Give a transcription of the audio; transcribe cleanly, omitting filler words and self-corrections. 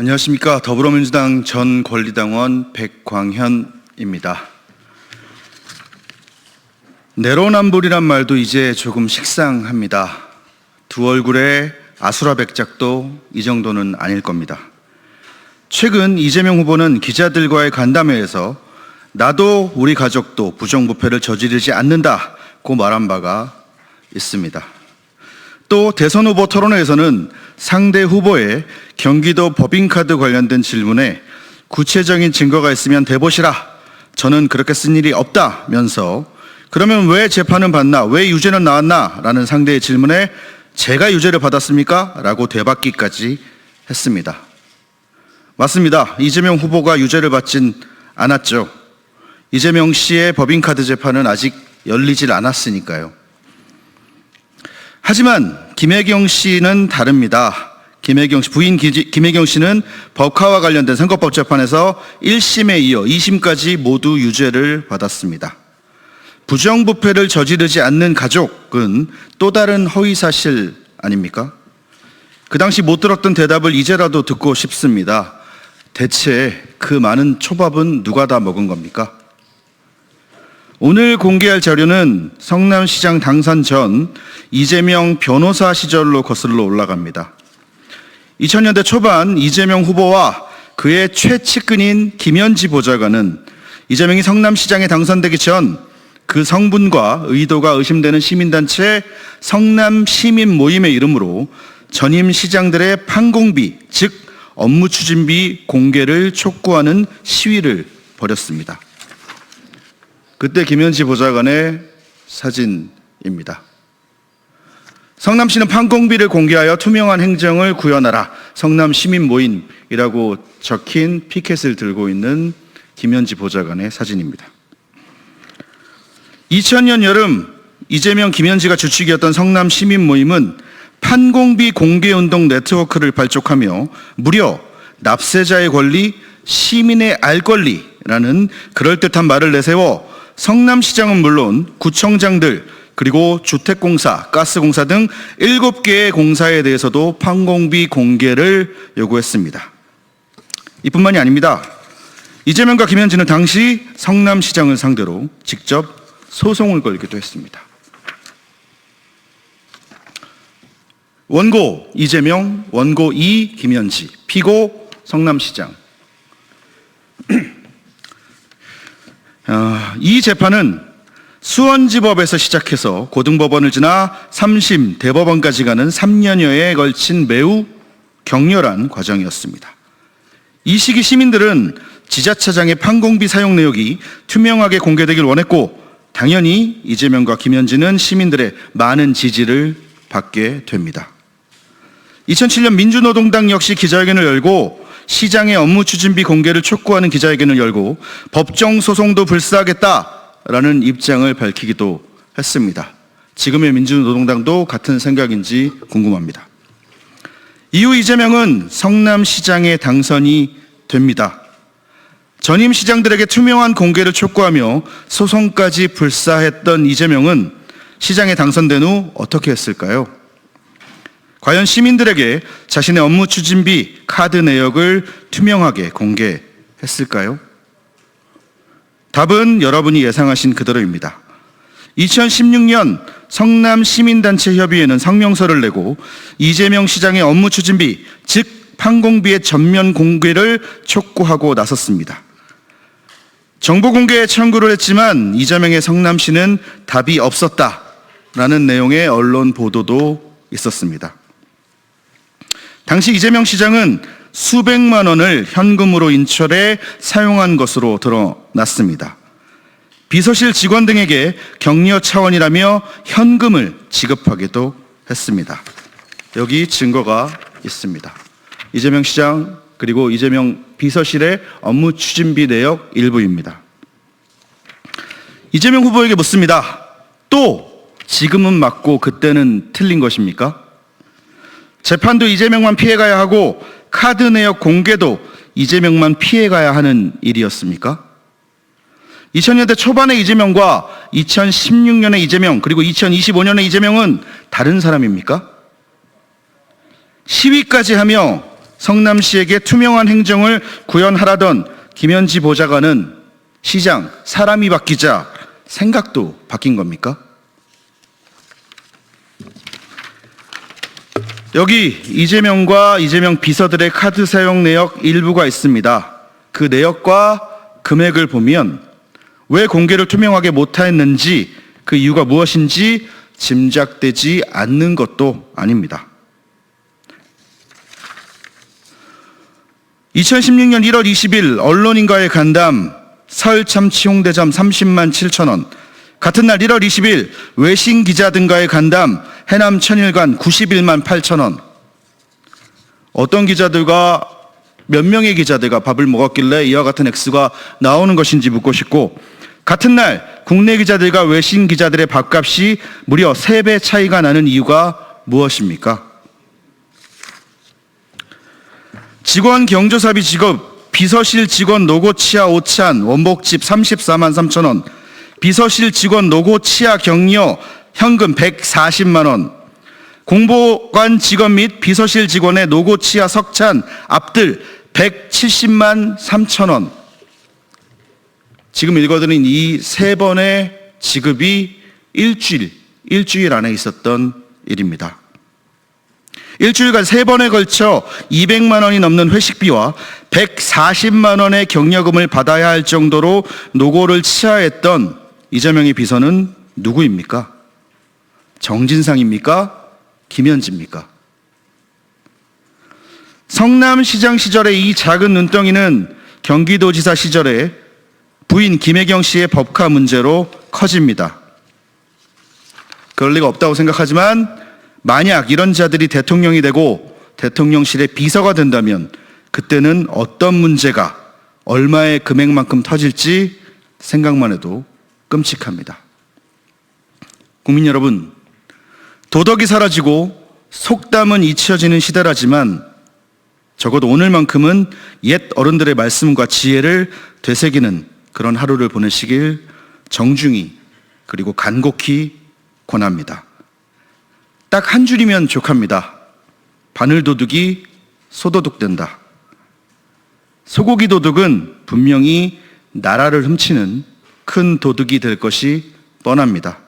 안녕하십니까. 더불어민주당 전 권리당원 백광현입니다. 내로남불이란 말도 이제 조금 식상합니다. 두 얼굴의 아수라백작도 이 정도는 아닐 겁니다. 최근 이재명 후보는 기자들과의 간담회에서 나도 우리 가족도 부정부패를 저지르지 않는다고 말한 바가 있습니다. 또 대선 후보 토론회에서는 상대 후보의 경기도 법인카드 관련된 질문에 구체적인 증거가 있으면 대보시라, 저는 그렇게 쓴 일이 없다면서 그러면 왜 재판은 받나, 왜 유죄는 나왔나 라는 상대의 질문에 제가 유죄를 받았습니까? 라고 되받기까지 했습니다. 맞습니다. 이재명 후보가 유죄를 받진 않았죠. 이재명 씨의 법인카드 재판은 아직 열리질 않았으니까요. 하지만 김혜경 씨는 다릅니다. 부인 김혜경 씨는 법카와 관련된 선거법 재판에서 1심에 이어 2심까지 모두 유죄를 받았습니다. 부정부패를 저지르지 않는 가족은 또 다른 허위사실 아닙니까? 그 당시 못 들었던 대답을 이제라도 듣고 싶습니다. 대체 그 많은 초밥은 누가 다 먹은 겁니까? 오늘 공개할 자료는 성남시장 당선 전 이재명 변호사 시절로 거슬러 올라갑니다. 2000년대 초반 이재명 후보와 그의 최측근인 김현지 보좌관은 이재명이 성남시장에 당선되기 전 그 성분과 의도가 의심되는 시민단체 성남시민모임의 이름으로 전임 시장들의 판공비, 즉 업무 추진비 공개를 촉구하는 시위를 벌였습니다. 그때 김현지 보좌관의 사진입니다. 성남시는 판공비를 공개하여 투명한 행정을 구현하라, 성남시민모임이라고 적힌 피켓을 들고 있는 김현지 보좌관의 사진입니다. 2000년 여름 이재명, 김현지가 주축이었던 성남시민모임은 판공비 공개운동 네트워크를 발족하며 무려 납세자의 권리, 시민의 알 권리라는 그럴듯한 말을 내세워 성남시장은 물론 구청장들 그리고 주택공사, 가스공사 등 7개의 공사에 대해서도 판공비 공개를 요구했습니다. 이뿐만이 아닙니다. 이재명과 김현지는 당시 성남시장을 상대로 직접 소송을 걸기도 했습니다. 원고 이재명, 원고 이 김현지, 피고 성남시장. 이 재판은 수원지법에서 시작해서 고등법원을 지나 3심 대법원까지 가는 3년여에 걸친 매우 격렬한 과정이었습니다. 이 시기 시민들은 지자차장의 판공비 사용 내역이 투명하게 공개되길 원했고 당연히 이재명과 김현지는 시민들의 많은 지지를 받게 됩니다. 2007년 민주노동당 역시 기자회견을 열고 시장의 업무 추진비 공개를 촉구하는 기자회견을 열고 법정 소송도 불사하겠다라는 입장을 밝히기도 했습니다. 지금의 민주노동당도 같은 생각인지 궁금합니다. 이후 이재명은 성남시장에 당선이 됩니다. 전임 시장들에게 투명한 공개를 촉구하며 소송까지 불사했던 이재명은 시장에 당선된 후 어떻게 했을까요? 과연 시민들에게 자신의 업무 추진비 카드 내역을 투명하게 공개했을까요? 답은 여러분이 예상하신 그대로입니다. 2016년 성남시민단체협의회는 성명서를 내고 이재명 시장의 업무 추진비, 즉 판공비의 전면 공개를 촉구하고 나섰습니다. 정보 공개에 청구를 했지만 이재명의 성남시는 답이 없었다라는 내용의 언론 보도도 있었습니다. 당시 이재명 시장은 수백만 원을 현금으로 인출해 사용한 것으로 드러났습니다. 비서실 직원 등에게 격려 차원이라며 현금을 지급하기도 했습니다. 여기 증거가 있습니다. 이재명 시장 그리고 이재명 비서실의 업무 추진비 내역 일부입니다. 이재명 후보에게 묻습니다. 또 지금은 맞고 그때는 틀린 것입니까? 재판도 이재명만 피해가야 하고 카드 내역 공개도 이재명만 피해가야 하는 일이었습니까? 2000년대 초반의 이재명과 2016년의 이재명 그리고 2025년의 이재명은 다른 사람입니까? 시위까지 하며 성남시에게 투명한 행정을 구현하라던 김현지 보좌관은 시장, 사람이 바뀌자 생각도 바뀐 겁니까? 여기 이재명과 이재명 비서들의 카드 사용 내역 일부가 있습니다. 그 내역과 금액을 보면 왜 공개를 투명하게 못했는지, 그 이유가 무엇인지 짐작되지 않는 것도 아닙니다. 2016년 1월 20일 언론인과의 간담, 설 참치 홍대점 30만 7천 원. 같은 날 1월 20일 외신 기자 등과의 간담, 해남 천일관 91만 8천 원. 어떤 기자들과 몇 명의 기자들과 밥을 먹었길래 이와 같은 액수가 나오는 것인지 묻고 싶고, 같은 날 국내 기자들과 외신 기자들의 밥값이 무려 3배 차이가 나는 이유가 무엇입니까? 직원 경조사비 지급, 비서실 직원 노고 치아 오찬, 원복집 34만 3천 원, 비서실 직원 노고 치아 격려 현금 140만 원, 공보관 직원 및 비서실 직원의 노고 치아 석찬 앞들 170만 3천 원. 지금 읽어드린 이 3번의 지급이 일주일 안에 있었던 일입니다. 일주일간 3번에 걸쳐 200만 원이 넘는 회식비와 140만 원의 격려금을 받아야 할 정도로 노고를 치하했던 이재명의 비서는 누구입니까? 정진상입니까? 김현지입니까? 성남시장 시절의 이 작은 눈덩이는 경기도지사 시절에 부인 김혜경 씨의 법카 문제로 커집니다. 그럴 리가 없다고 생각하지만 만약 이런 자들이 대통령이 되고 대통령실의 비서가 된다면 그때는 어떤 문제가 얼마의 금액만큼 터질지 생각만 해도 끔찍합니다. 국민 여러분, 도덕이 사라지고 속담은 잊혀지는 시대라지만 적어도 오늘만큼은 옛 어른들의 말씀과 지혜를 되새기는 그런 하루를 보내시길 정중히 그리고 간곡히 권합니다. 딱 한 줄이면 족합니다. 바늘도둑이 소도둑된다. 소고기 도둑은 분명히 나라를 훔치는 큰 도둑이 될 것이 뻔합니다.